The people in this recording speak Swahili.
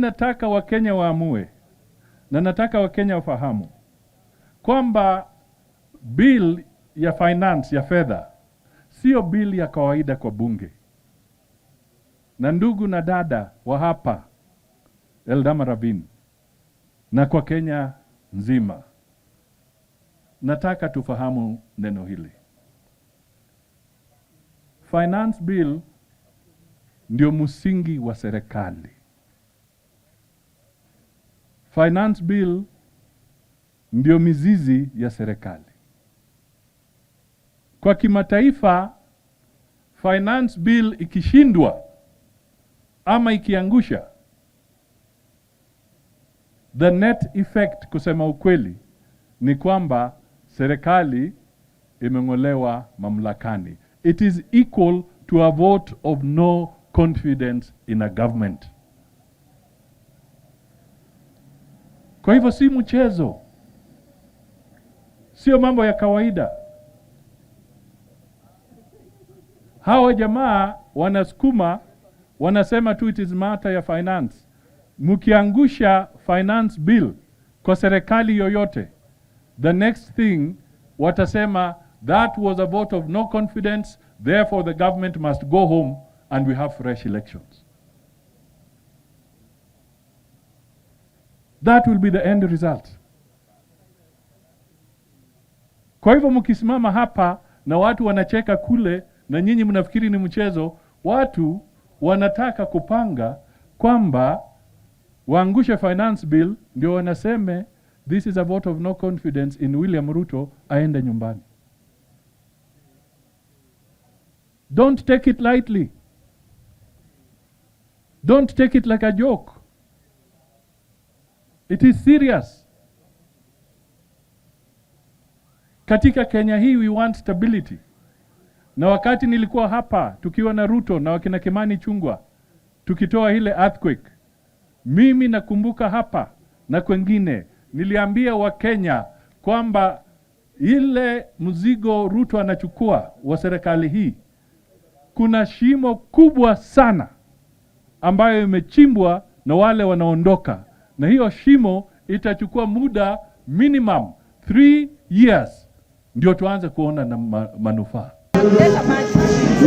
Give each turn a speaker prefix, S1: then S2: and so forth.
S1: Nataka Wakenya waamue na nataka Wakenya wafahamu kwamba bill ya finance ya fedha sio bill ya kawaida kwa bunge. Na ndugu na dada wa hapa Eldama Ravine na kwa Kenya nzima, nataka tufahamu neno hili. Finance bill ndio msingi wa serikali. Finance bill ndio mizizi ya serikali. Kwa kimataifa, finance bill ikishindwa ama ikiangusha, the net effect, kusema ukweli, ni kwamba serikali imeng'olewa mamlakani. It is equal to a vote of no confidence in a government. Kwa hivyo si mchezo, sio mambo ya kawaida. Hawa jamaa wanasukuma, wanasema tu it is matter ya finance. Mkiangusha finance bill kwa serikali yoyote, the next thing watasema that was a vote of no confidence, therefore the government must go home and we have fresh elections. That will be the end result. Kwa hivyo mkisimama hapa na watu wanacheka kule na nyinyi mnafikiri ni mchezo, watu wanataka kupanga kwamba waangushe finance bill ndio wanaseme this is a vote of no confidence in William Ruto, aende nyumbani. Don't take it lightly. Don't take it like a joke. It is serious. Katika Kenya hii we want stability. Na wakati nilikuwa hapa tukiwa na Ruto na wakina Kimani Ichung'wah tukitoa ile earthquake, mimi nakumbuka hapa na kwengine niliambia Wakenya kwamba ile mzigo Ruto anachukua wa serikali hii, kuna shimo kubwa sana ambayo imechimbwa na wale wanaondoka, na hiyo shimo itachukua muda minimum 3 years ndio tuanze kuona na manufaa.